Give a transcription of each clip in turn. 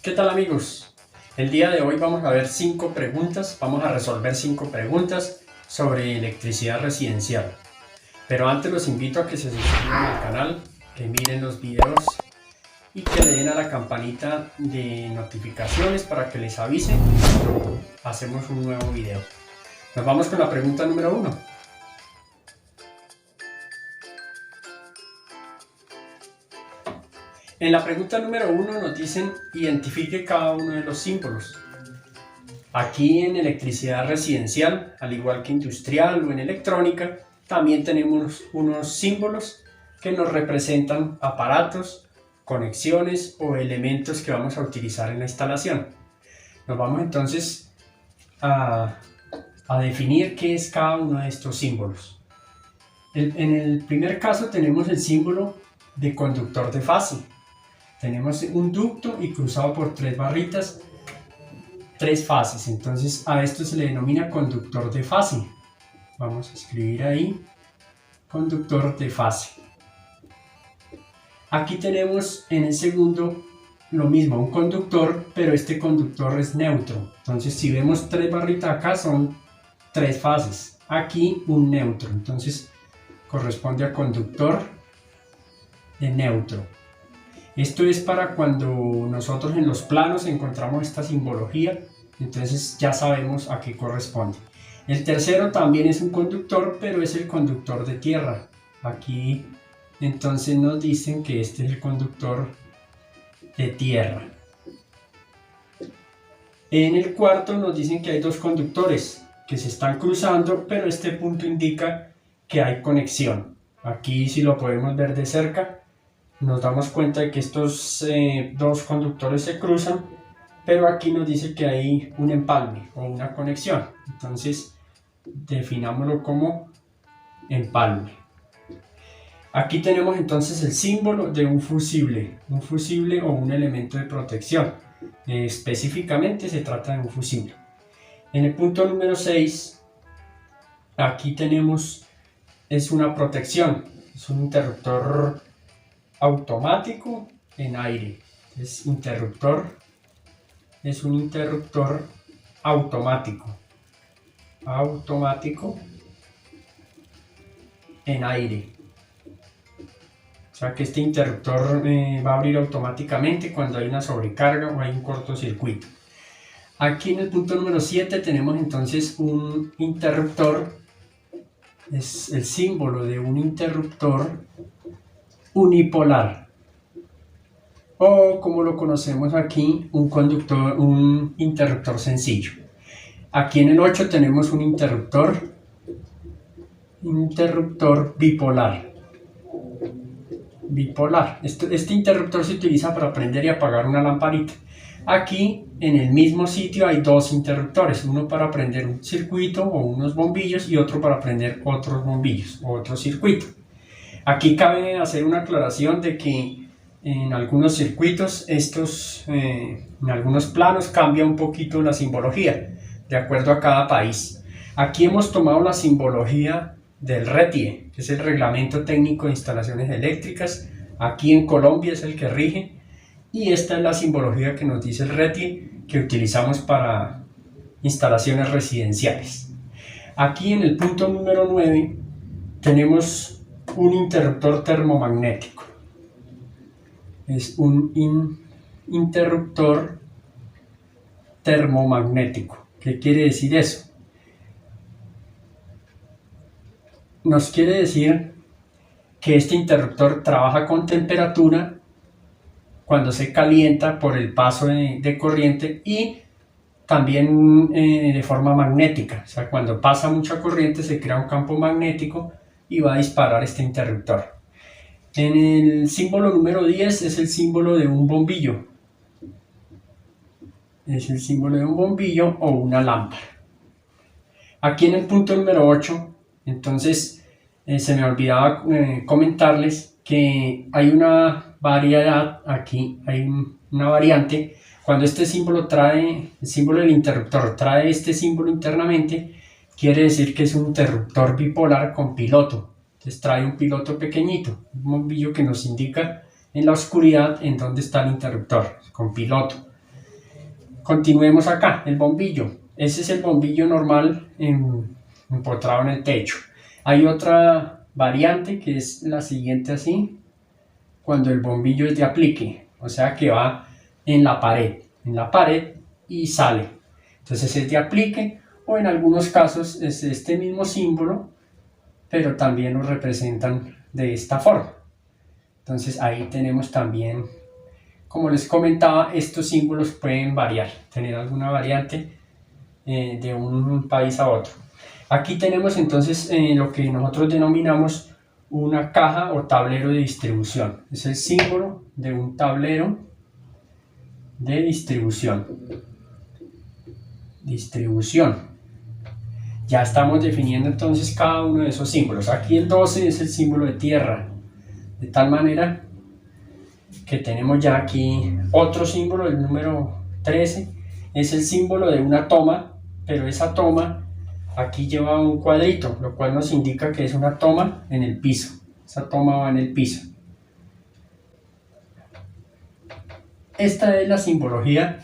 ¿Qué tal amigos? El día de hoy vamos a ver 5 preguntas, vamos a resolver 5 preguntas sobre electricidad residencial. Pero antes los invito a que se suscriban al canal, que miren los videos y que le den a la campanita de notificaciones para que les avise cuando hacemos un nuevo video. Nos vamos con la pregunta número 1. En la pregunta número 1 nos dicen identifique cada uno de los símbolos. Aquí en electricidad residencial, al igual que industrial o en electrónica, también tenemos unos símbolos que nos representan aparatos, conexiones o elementos que vamos a utilizar en la instalación. Nos vamos entonces a definir qué es cada uno de estos símbolos. En el primer caso tenemos el símbolo de conductor de fase. Tenemos un ducto y cruzado por 3 barritas, 3 fases. Entonces a esto se le denomina conductor de fase. Vamos a escribir ahí, conductor de fase. Aquí tenemos en el segundo lo mismo, un conductor, pero este conductor es neutro. Entonces si vemos 3 barritas acá son 3 fases. Aquí un neutro. Entonces corresponde a conductor de neutro. Esto es para cuando nosotros en los planos encontramos esta simbología, entonces ya sabemos a qué corresponde. El tercero también es un conductor, pero es el conductor de tierra. Aquí entonces nos dicen que este es el conductor de tierra. En el cuarto nos dicen que hay 2 conductores que se están cruzando, pero este punto indica que hay conexión. Aquí si lo podemos ver de cerca, nos damos cuenta de que estos 2 conductores se cruzan, pero aquí nos dice que hay un empalme o una conexión. Entonces definámoslo como empalme. Aquí tenemos entonces el símbolo de un fusible o un elemento de protección. Específicamente se trata de un fusible. En el punto número 6, aquí tenemos, es una protección, es un interruptor automático en aire. Es un interruptor automático en aire. O sea que este interruptor va a abrir automáticamente cuando hay una sobrecarga o hay un cortocircuito. Aquí en el punto número 7 tenemos entonces un interruptor, es el símbolo de un interruptor unipolar, o como lo conocemos aquí, un interruptor sencillo. Aquí en el 8 tenemos un interruptor bipolar. Este interruptor se utiliza para prender y apagar una lamparita. Aquí en el mismo sitio hay 2 interruptores, uno para prender un circuito o unos bombillos y otro para prender otros bombillos o otro circuito. Aquí cabe hacer una aclaración de que en algunos circuitos, en algunos planos cambia un poquito la simbología, de acuerdo a cada país. Aquí hemos tomado la simbología del RETIE, que es el Reglamento Técnico de Instalaciones Eléctricas. Aquí en Colombia es el que rige, y esta es la simbología que nos dice el RETIE, que utilizamos para instalaciones residenciales. Aquí en el punto número 9 tenemos un interruptor termomagnético. Es un interruptor termomagnético. ¿Qué quiere decir eso? Nos quiere decir que este interruptor trabaja con temperatura cuando se calienta por el paso de corriente, y también de forma magnética. O sea, cuando pasa mucha corriente se crea un campo magnético y va a disparar este interruptor. En el símbolo número 10 es el símbolo de un bombillo. Es el símbolo de un bombillo o una lámpara. Aquí en el punto número 8, entonces se me olvidaba comentarles que hay una variedad, aquí hay una variante. Cuando este símbolo el símbolo del interruptor trae este símbolo internamente, quiere decir que es un interruptor bipolar con piloto. Entonces trae un piloto pequeñito, un bombillo que nos indica en la oscuridad en dónde está el interruptor, con piloto. Continuemos acá, el bombillo. Ese es el bombillo normal empotrado en el techo. Hay otra variante que es la siguiente así, cuando el bombillo es de aplique, o sea que va en la pared y sale. Entonces es de aplique, o en algunos casos es este mismo símbolo, pero también lo representan de esta forma. Entonces ahí tenemos también, como les comentaba, estos símbolos pueden variar, tener alguna variante de un país a otro. Aquí tenemos entonces lo que nosotros denominamos una caja o tablero de distribución. Es el símbolo de un tablero de distribución. Ya estamos definiendo entonces cada uno de esos símbolos. Aquí el 12 es el símbolo de tierra, de tal manera que tenemos ya aquí otro símbolo, el número 13, es el símbolo de una toma, pero esa toma aquí lleva un cuadrito, lo cual nos indica que es una toma en el piso. Esa toma va en el piso. Esta es la simbología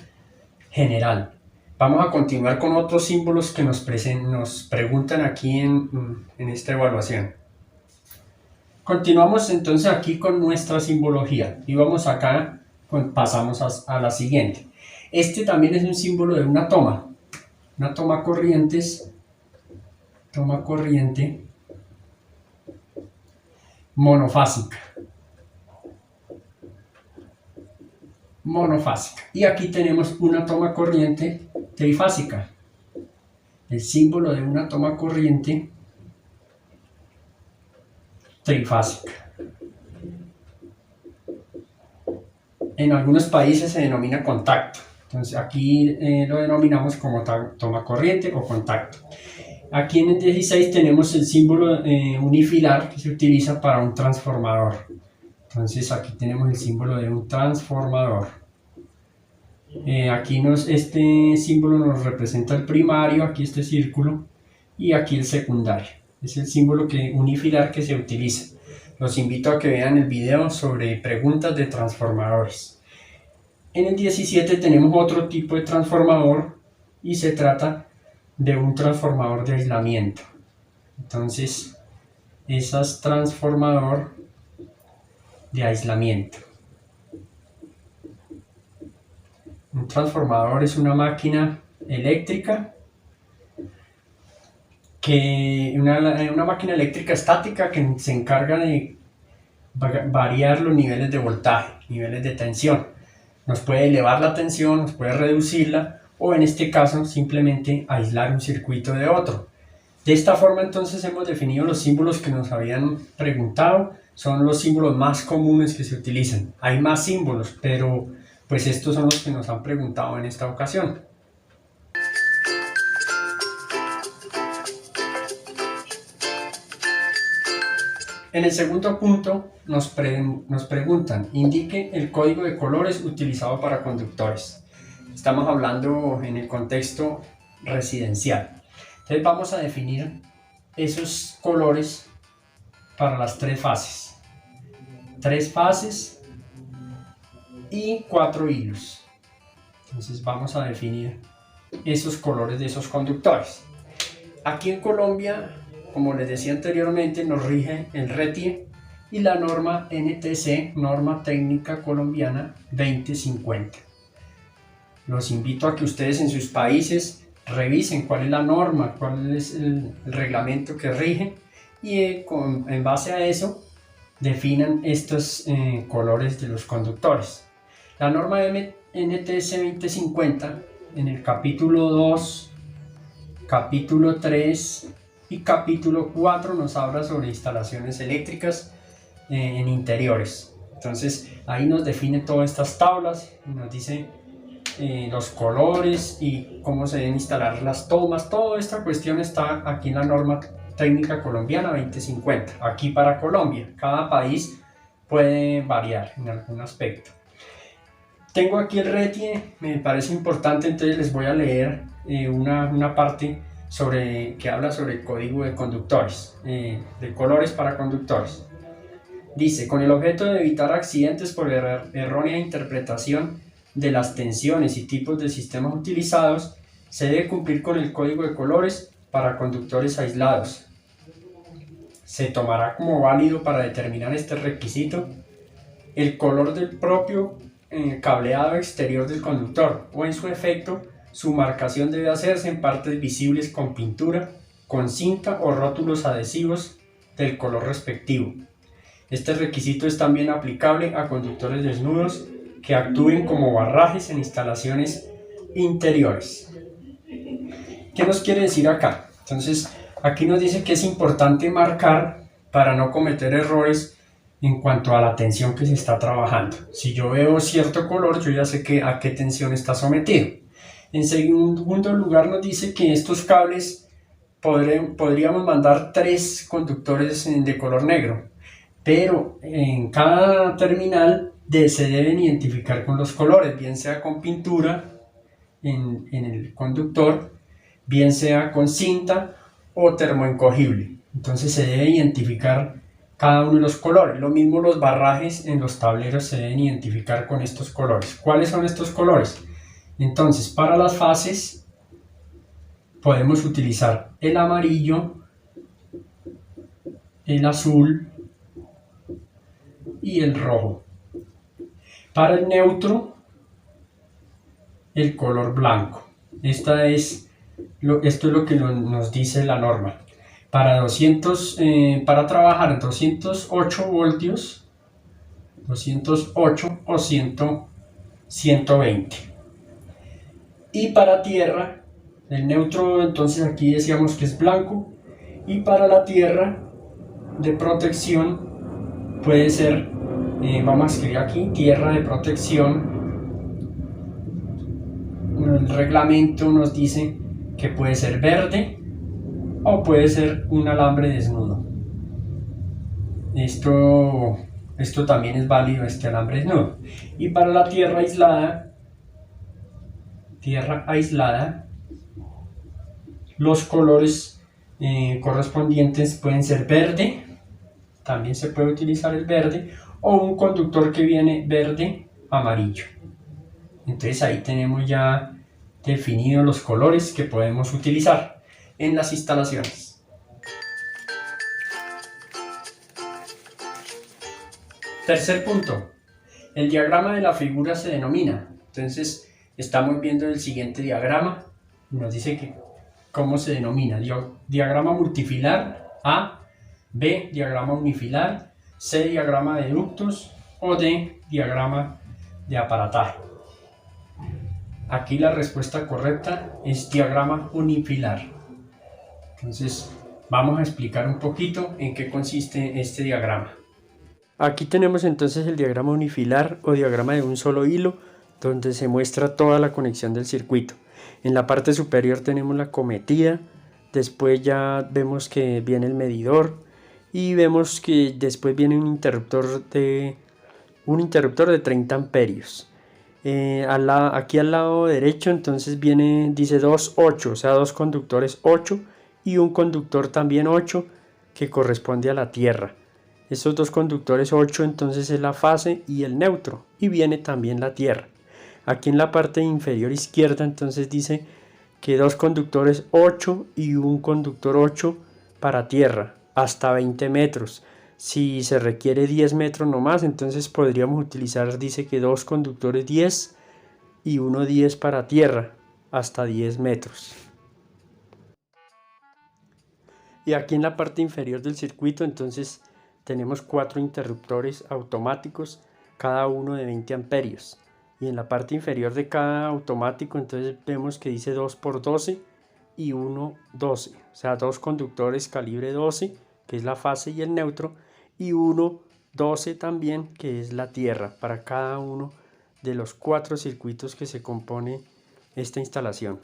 general. Vamos a continuar con otros símbolos que nos preguntan aquí en esta evaluación. Continuamos entonces aquí con nuestra simbología y vamos acá, pasamos a la siguiente. Este también es un símbolo de una toma corriente monofásica. Y aquí tenemos una toma corriente trifásica. El símbolo de una toma corriente trifásica. En algunos países se denomina contacto. Entonces aquí lo denominamos como toma corriente o contacto. Aquí en el 16 tenemos el símbolo unifilar que se utiliza para un transformador. Entonces aquí tenemos el símbolo de un transformador. Aquí este símbolo nos representa el primario, aquí este círculo, y aquí el secundario. Es el símbolo unifilar que se utiliza. Los invito a que vean el video sobre preguntas de transformadores. En el 17 tenemos otro tipo de transformador y se trata de un transformador de aislamiento. Entonces, ese es transformador de aislamiento. Un transformador es una máquina eléctrica una máquina eléctrica estática que se encarga de variar los niveles de voltaje, niveles de tensión. Nos puede elevar la tensión, nos puede reducirla, o en este caso simplemente aislar un circuito de otro. De esta forma entonces hemos definido los símbolos que nos habían preguntado. Son los símbolos más comunes que se utilizan. Hay más símbolos, pero pues estos son los que nos han preguntado en esta ocasión. En el segundo punto nos preguntan, indique el código de colores utilizado para conductores. Estamos hablando en el contexto residencial. Entonces vamos a definir esos colores para las tres fases. 3 fases y 4 hilos. Entonces vamos a definir esos colores de esos conductores. Aquí en Colombia, como les decía anteriormente, nos rige el RETIE y la norma NTC, Norma Técnica Colombiana 2050. Los invito a que ustedes en sus países revisen cuál es la norma, cuál es el reglamento que rige y en base a eso definan estos colores de los conductores. La norma NTC 2050 en el capítulo 2, capítulo 3 y capítulo 4 nos habla sobre instalaciones eléctricas en interiores. Entonces ahí nos define todas estas tablas y nos dice los colores y cómo se deben instalar las tomas. Toda esta cuestión está aquí en la norma técnica colombiana 2050, aquí para Colombia. Cada país puede variar en algún aspecto. Tengo aquí el RETIE, me parece importante, entonces les voy a leer una parte que habla sobre el código de conductores, de colores para conductores. Dice, con el objeto de evitar accidentes por errónea interpretación de las tensiones y tipos de sistemas utilizados, se debe cumplir con el código de colores para conductores aislados. Se tomará como válido para determinar este requisito el color del propio cableado exterior del conductor, o en su efecto, su marcación debe hacerse en partes visibles con pintura, con cinta o rótulos adhesivos del color respectivo. Este requisito es también aplicable a conductores desnudos que actúen como barrajes en instalaciones interiores. ¿Qué nos quiere decir acá? Entonces, aquí nos dice que es importante marcar para no cometer errores en cuanto a la tensión que se está trabajando. Si yo veo cierto color, yo ya sé a qué tensión está sometido. En segundo lugar, nos dice que estos cables podríamos mandar 3 conductores de color negro, pero en cada terminal se deben identificar con los colores, bien sea con pintura en el conductor, bien sea con cinta o termoencogible. Entonces se debe identificar cada uno de los colores. Lo mismo los barrajes en los tableros se deben identificar con estos colores. ¿Cuáles son estos colores? Entonces, para las fases podemos utilizar el amarillo, el azul y el rojo. Para el neutro, el color blanco. Esto es lo que nos dice la norma. Para trabajar en 208 voltios, 208 o 120. Y para tierra, el neutro, entonces aquí decíamos que es blanco, y para la tierra de protección puede ser, vamos a escribir aquí, tierra de protección. El reglamento nos dice que puede ser verde o puede ser un alambre desnudo. Esto también es válido, este alambre desnudo. Y para la tierra aislada, los colores correspondientes pueden ser verde, también se puede utilizar el verde, o un conductor que viene verde, amarillo. Entonces ahí tenemos ya definidos los colores que podemos utilizar en las instalaciones. Tercer punto, el diagrama de la figura se denomina. Entonces estamos viendo el siguiente diagrama, nos dice que cómo se denomina: diagrama multifilar, A, B, diagrama unifilar, C, diagrama de ductos, o D, diagrama de aparataje. Aquí la respuesta correcta es diagrama unifilar. Entonces vamos a explicar un poquito en qué consiste este diagrama. Aquí tenemos entonces el diagrama unifilar o diagrama de un solo hilo, donde se muestra toda la conexión del circuito. En la parte superior tenemos la cometida, después ya vemos que viene el medidor y vemos que después viene un interruptor de 30 amperios. Aquí al lado derecho entonces dice 2, 8, o sea, 2 conductores 8 y un conductor también 8 que corresponde a la tierra. Estos 2 conductores 8 entonces es la fase y el neutro, y viene también la tierra. Aquí en la parte inferior izquierda entonces dice que 2 conductores 8 y un conductor 8 para tierra, hasta 20 metros. Si se requiere 10 metros nomás, entonces podríamos utilizar, dice que 2 conductores 10 y uno 10 para tierra, hasta 10 metros. Y aquí en la parte inferior del circuito entonces tenemos 4 interruptores automáticos, cada uno de 20 amperios. Y en la parte inferior de cada automático entonces vemos que dice 2 por 12 y 1 12, o sea, 2 conductores calibre 12, que es la fase y el neutro, y 1 12 también, que es la tierra, para cada uno de los 4 circuitos que se compone esta instalación.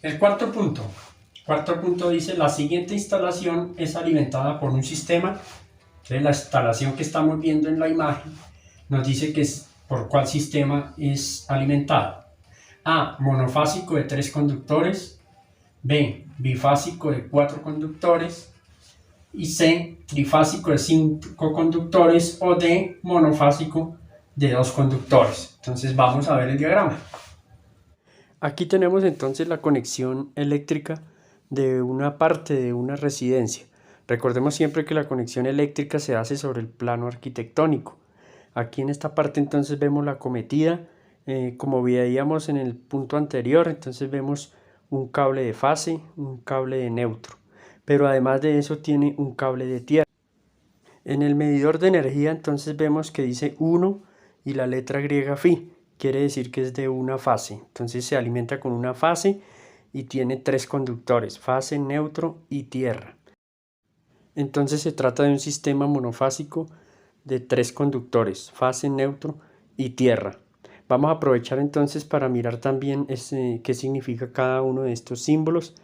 El cuarto punto dice: la siguiente instalación es alimentada por un sistema. Entonces la instalación que estamos viendo en la imagen nos dice que es por cuál sistema es alimentada. A, monofásico de 3 conductores, B, bifásico de 4 conductores y C, trifásico de 5 conductores, o D, monofásico de 2 conductores. Entonces vamos a ver el diagrama. Aquí tenemos entonces la conexión eléctrica de una parte de una residencia. Recordemos siempre que la conexión eléctrica se hace sobre el plano arquitectónico. Aquí en esta parte entonces vemos la cometida, como veíamos en el punto anterior, entonces vemos un cable de fase, un cable de neutro, pero además de eso tiene un cable de tierra. En el medidor de energía entonces vemos que dice 1 y la letra griega Fi, quiere decir que es de una fase, entonces se alimenta con una fase y tiene 3 conductores, fase, neutro y tierra. Entonces se trata de un sistema monofásico de 3 conductores, fase, neutro y tierra. Vamos a aprovechar entonces para mirar también qué significa cada uno de estos símbolos.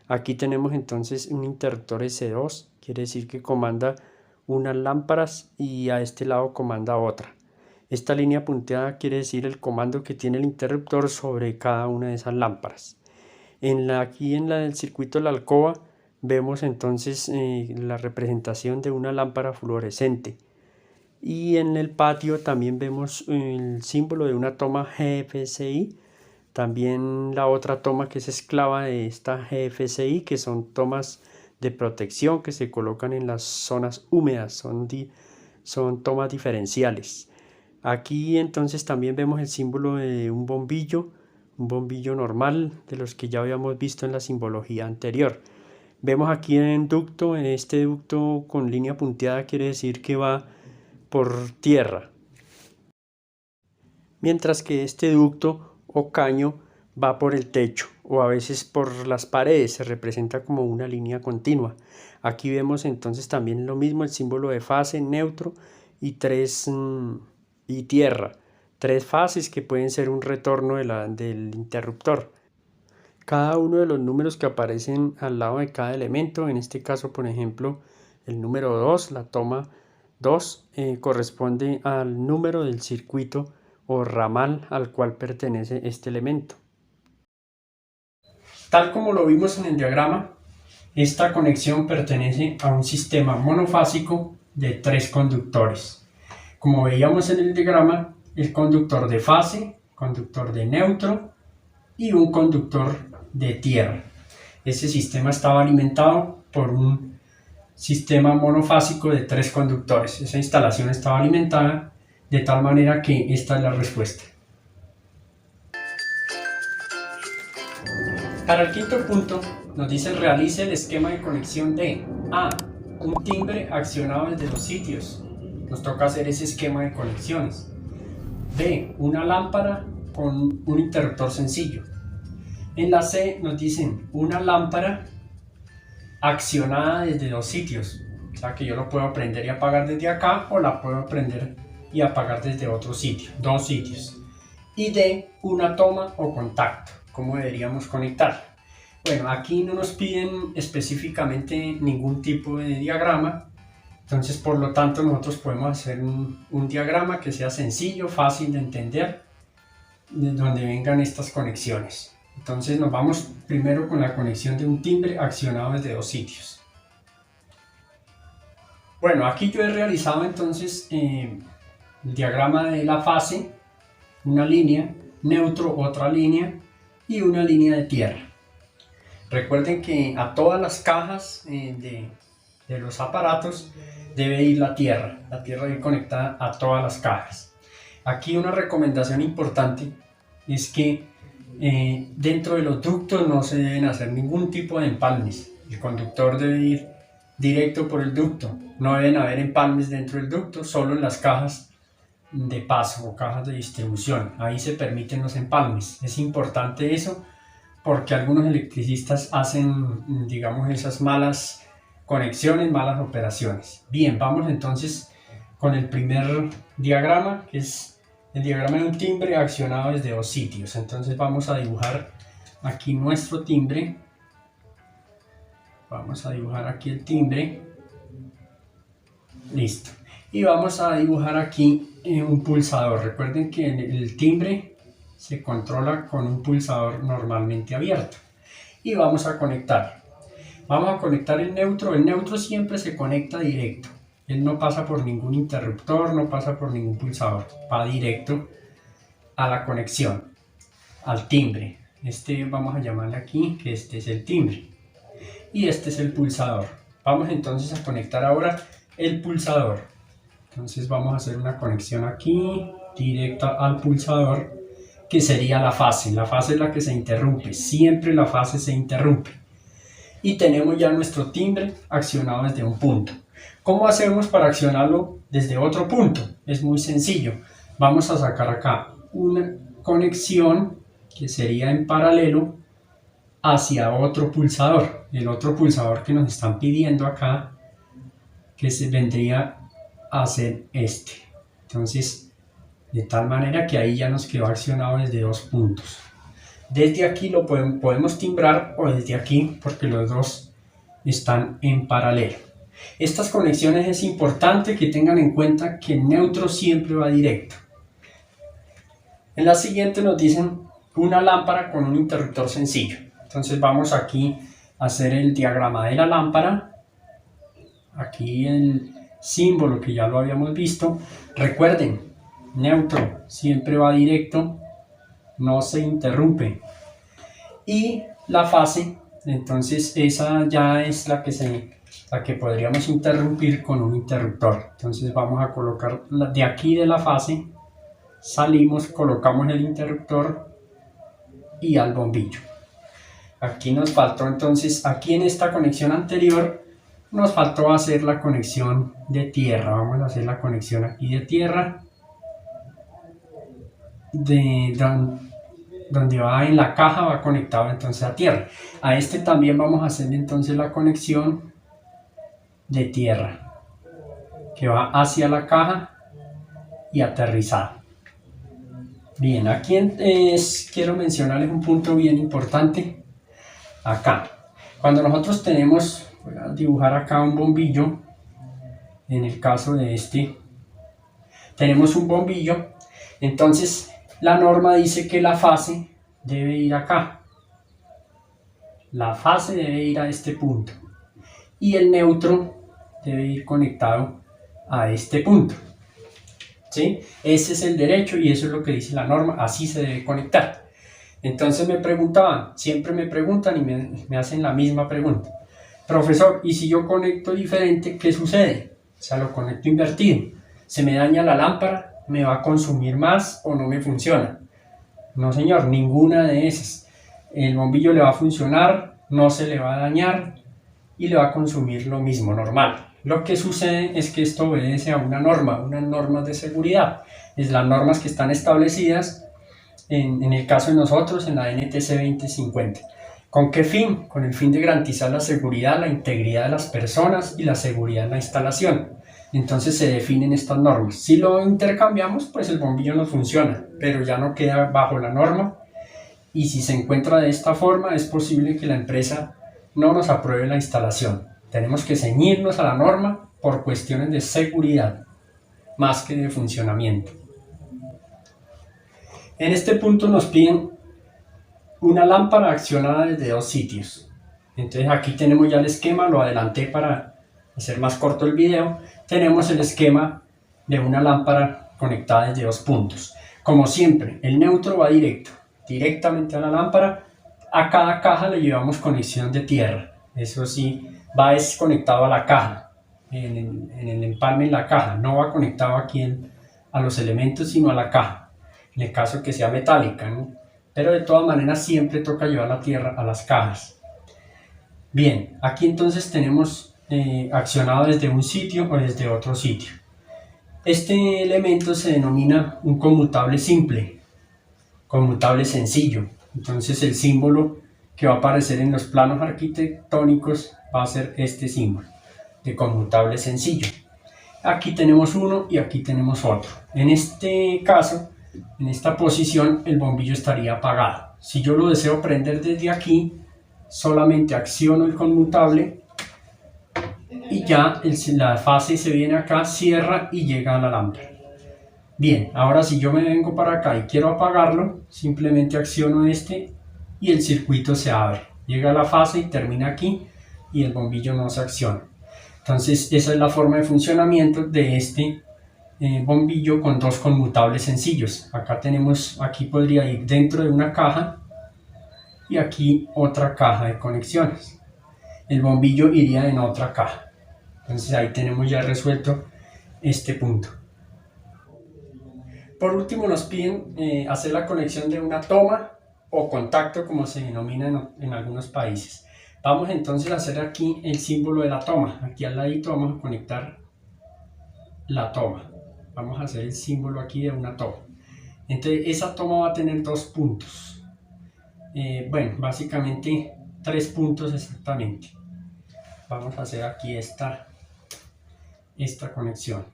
Aquí tenemos entonces un interruptor S2, quiere decir que comanda unas lámparas y a este lado comanda otra. Esta línea punteada quiere decir el comando que tiene el interruptor sobre cada una de esas lámparas. Aquí en la del circuito de la alcoba vemos entonces la representación de una lámpara fluorescente. Y en el patio también vemos el símbolo de una toma GFCI, también la otra toma que es esclava de esta GFCI, que son tomas de protección que se colocan en las zonas húmedas, son tomas diferenciales. Aquí entonces también vemos el símbolo de un bombillo normal, de los que ya habíamos visto en la simbología anterior. Vemos aquí en ducto, este ducto con línea punteada quiere decir que va por tierra, mientras que este ducto o caño va por el techo o a veces por las paredes, se representa como una línea continua. Aquí vemos entonces también lo mismo, el símbolo de fase, neutro y tierra, 3 fases que pueden ser un retorno del interruptor. Cada uno de los números que aparecen al lado de cada elemento, en este caso por ejemplo el número 2, la toma 2, corresponde al número del circuito o ramal al cual pertenece este elemento. Tal como lo vimos en el diagrama, esta conexión pertenece a un sistema monofásico de 3 conductores. Como veíamos en el diagrama, el conductor de fase, conductor de neutro y un conductor de tierra. Ese sistema estaba alimentado por un sistema monofásico de 3 conductores. Esa instalación estaba alimentada de tal manera que esta es la respuesta. Para el quinto punto nos dice realice el esquema de conexión de A. Un timbre accionado desde los sitios. Nos toca hacer ese esquema de conexiones. B. Una lámpara con un interruptor sencillo. En la C nos dicen una lámpara accionada desde 2 sitios. O sea que yo lo puedo prender y apagar desde acá o la puedo prender y apagar desde otro sitio, 2 sitios. Y D, una toma o contacto. ¿Cómo deberíamos conectar? Bueno, aquí no nos piden específicamente ningún tipo de diagrama, entonces por lo tanto nosotros podemos hacer un diagrama que sea sencillo, fácil de entender, de donde vengan estas conexiones. Entonces nos vamos primero con la conexión de un timbre accionado desde 2 sitios. Bueno, aquí yo he realizado entonces el diagrama de la fase, una línea, neutro, otra línea y una línea de tierra. Recuerden que a todas las cajas de los aparatos debe ir la tierra debe ir conectada a todas las cajas. Aquí una recomendación importante es que dentro de los ductos no se deben hacer ningún tipo de empalmes. El conductor debe ir directo por el ducto, no deben haber empalmes dentro del ducto, solo en las cajas de paso o cajas de distribución, ahí se permiten los empalmes. Es importante eso porque algunos electricistas hacen, digamos, esas malas conexiones, malas operaciones. Bien, vamos entonces con el primer diagrama, que es el diagrama de un timbre accionado desde 2 sitios. Entonces vamos a dibujar aquí nuestro timbre. Vamos a dibujar aquí el timbre. Listo. Y vamos a dibujar aquí un pulsador. Recuerden que el timbre se controla con un pulsador normalmente abierto. Y vamos a conectar. Vamos a conectar el neutro siempre se conecta directo, él no pasa por ningún interruptor, no pasa por ningún pulsador, va directo a la conexión, al timbre. Vamos a llamarle aquí que este es el timbre y este es el pulsador. Vamos entonces a conectar ahora el pulsador. Entonces vamos a hacer una conexión aquí directa al pulsador, que sería la fase. La fase es la que se interrumpe, siempre la fase se interrumpe. Y tenemos ya nuestro timbre accionado desde un punto. ¿Cómo hacemos para accionarlo desde otro punto? Es muy sencillo. Vamos a sacar acá una conexión que sería en paralelo hacia otro pulsador. El otro pulsador que nos están pidiendo acá, que se vendría a ser este. Entonces, de tal manera que ahí ya nos quedó accionado desde dos puntos. Desde aquí lo podemos timbrar o desde aquí, porque los dos están en paralelo. Estas conexiones es importante que tengan en cuenta que el neutro siempre va directo. En la siguiente nos dicen una lámpara con un interruptor sencillo. Entonces vamos aquí a hacer el diagrama de la lámpara. Aquí el símbolo que ya lo habíamos visto. Recuerden, neutro siempre va directo, no se interrumpe. Y la fase, entonces esa ya es la que podríamos interrumpir con un interruptor. Entonces vamos a colocar de aquí de la fase, salimos, colocamos el interruptor y al bombillo. Aquí nos faltó entonces, aquí en esta conexión anterior, nos faltó hacer la conexión de tierra. Vamos a hacer la conexión aquí de tierra, donde va en la caja, va conectado entonces a tierra. A este también vamos a hacer entonces la conexión de tierra, que va hacia la caja y aterrizada. Bien, aquí quiero mencionarles un punto bien importante. Acá, cuando nosotros tenemos, voy a dibujar acá un bombillo. En el caso de tenemos un bombillo. Entonces la norma dice que la fase debe ir acá. La fase debe ir a este punto. Y el neutro debe ir conectado a este punto. ¿Sí? Ese es el derecho y eso es lo que dice la norma. Así se debe conectar. Entonces me preguntaban, siempre me preguntan y me hacen la misma pregunta. Profesor, ¿y si yo conecto diferente, qué sucede? O sea, lo conecto invertido. ¿Se me daña la lámpara? ¿Me va a consumir más o no me funciona? No, señor, ninguna de esas. El bombillo le va a funcionar, no se le va a dañar y le va a consumir lo mismo, normal. Lo que sucede es que esto obedece a unas normas de seguridad. Es las normas que están establecidas en el caso de nosotros en la NTC 2050. ¿Con qué fin? Con el fin de garantizar la seguridad, la integridad de las personas y la seguridad en la instalación. Entonces se definen estas normas. Si lo intercambiamos, pues el bombillo no funciona, pero ya no queda bajo la norma. Y si se encuentra de esta forma, es posible que la empresa no nos apruebe la instalación. Tenemos que ceñirnos a la norma por cuestiones de seguridad, más que de funcionamiento. En este punto nos piden una lámpara accionada desde dos sitios. Entonces aquí tenemos ya el esquema, lo adelanté para hacer más corto el video. Tenemos el esquema de una lámpara conectada desde dos puntos. Como siempre, el neutro va directamente a la lámpara. A cada caja le llevamos conexión de tierra. Eso sí, va conectado a la caja, en el empalme en la caja. No va conectado aquí a los elementos, sino a la caja, en el caso que sea metálica, ¿no? Pero de todas maneras siempre toca llevar la tierra a las cajas. Bien, aquí entonces tenemos accionado desde un sitio o desde otro sitio. Este elemento se denomina un conmutable simple, conmutable sencillo. Entonces el símbolo que va a aparecer en los planos arquitectónicos va a ser este símbolo de conmutable sencillo. Aquí tenemos uno y aquí tenemos otro. En este caso, en esta posición, el bombillo estaría apagado. Si yo lo deseo prender desde aquí, solamente acciono el conmutable y ya la fase se viene acá, cierra y llega a la lámpara. Bien, ahora si yo me vengo para acá y quiero apagarlo, simplemente acciono y el circuito se abre. Llega a la fase y termina aquí. y el bombillo no se acciona. Entonces esa es la forma de funcionamiento de este bombillo con dos conmutables sencillos. Aquí podría ir dentro de una caja y aquí otra caja de conexiones. El bombillo iría en otra caja. Entonces ahí tenemos ya resuelto este punto. Por último nos piden hacer la conexión de una toma o contacto, como se denomina en algunos países. Vamos entonces a hacer aquí el símbolo de la toma. Aquí al ladito vamos a conectar la toma. Vamos a hacer el símbolo aquí de una toma. Entonces esa toma va a tener dos puntos. Bueno, básicamente 3 puntos exactamente. Vamos a hacer aquí esta conexión.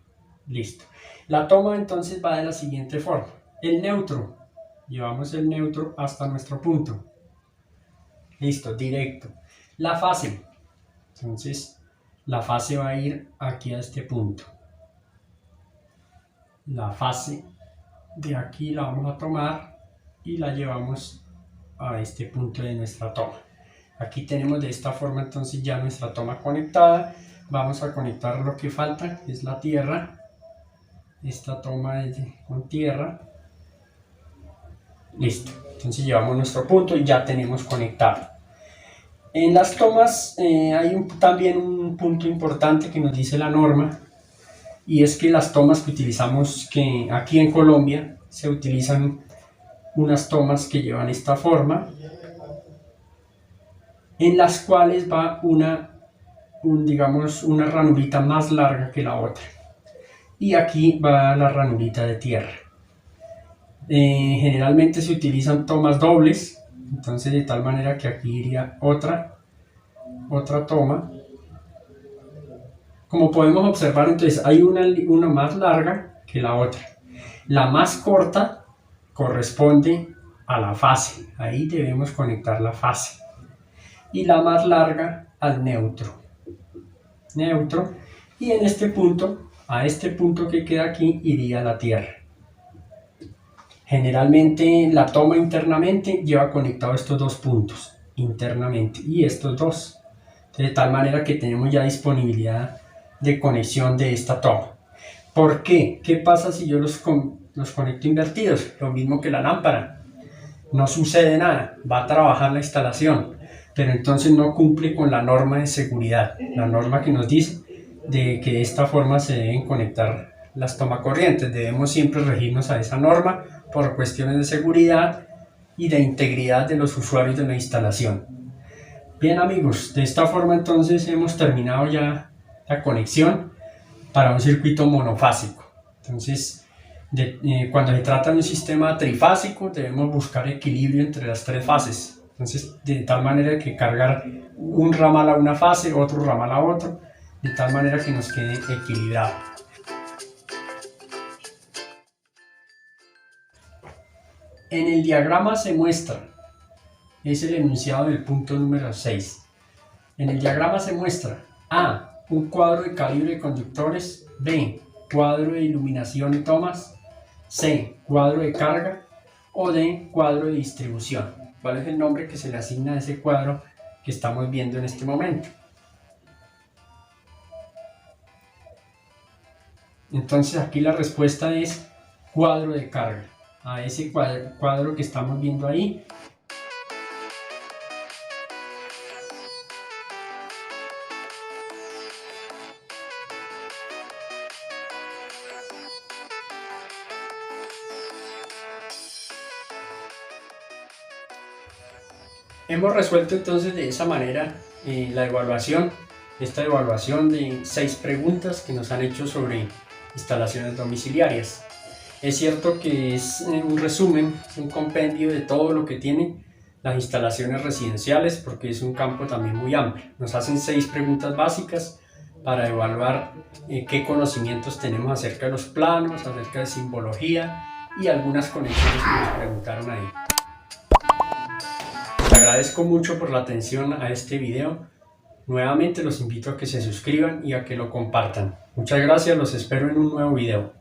Listo. La toma entonces va de la siguiente forma. El neutro. Llevamos el neutro hasta nuestro punto. Listo, directo. La fase. Entonces la fase va a ir aquí a este punto. La fase de aquí la vamos a tomar y la llevamos a este punto de nuestra toma. Aquí tenemos de esta forma entonces ya nuestra toma conectada. Vamos a conectar lo que falta, que es la tierra. Esta toma es con tierra. Listo, entonces llevamos nuestro punto y ya tenemos conectado. En las tomas hay también un punto importante que nos dice la norma, y es que las tomas que utilizamos, que aquí en Colombia se utilizan unas tomas que llevan esta forma, en las cuales va digamos una ranurita más larga que la otra, y aquí va la ranurita de tierra. Generalmente se utilizan tomas dobles, entonces de tal manera que aquí iría otra toma. Como podemos observar, entonces hay una más larga que la otra. La más corta corresponde a la fase, ahí debemos conectar la fase, y la más larga al neutro, y en este punto, a este punto que queda aquí, iría la tierra. Generalmente la toma internamente lleva conectados estos dos puntos internamente y estos dos, de tal manera que tenemos ya disponibilidad de conexión de esta toma. ¿Por qué? ¿Qué pasa si yo los conecto invertidos? Lo mismo que la lámpara. No sucede nada, va a trabajar la instalación, pero entonces no cumple con la norma de seguridad, la norma que nos dice de que de esta forma se deben conectar las tomacorrientes. Debemos siempre regirnos a esa norma por cuestiones de seguridad y de integridad de los usuarios de la instalación. Bien amigos, de esta forma entonces hemos terminado ya la conexión para un circuito monofásico. Entonces, cuando se trata de un sistema trifásico, debemos buscar equilibrio entre las tres fases. Entonces, de tal manera que cargar un ramal a una fase, otro ramal a otro, de tal manera que nos quede equilibrado. En el diagrama se muestra, es el enunciado del punto número 6. En el diagrama se muestra A, un cuadro de calibre de conductores, B, cuadro de iluminación y tomas, C, cuadro de carga, o D, cuadro de distribución. ¿Cuál es el nombre que se le asigna a ese cuadro que estamos viendo en este momento? Entonces aquí la respuesta es cuadro de carga, a ese cuadro que estamos viendo ahí. Hemos resuelto entonces de esa manera la evaluación, esta evaluación de 6 preguntas que nos han hecho sobre instalaciones domiciliarias. Es cierto que es un resumen, es un compendio de todo lo que tienen las instalaciones residenciales, porque es un campo también muy amplio. Nos hacen 6 preguntas básicas para evaluar qué conocimientos tenemos acerca de los planos, acerca de simbología y algunas conexiones que nos preguntaron ahí. Les agradezco mucho por la atención a este video. Nuevamente los invito a que se suscriban y a que lo compartan. Muchas gracias, los espero en un nuevo video.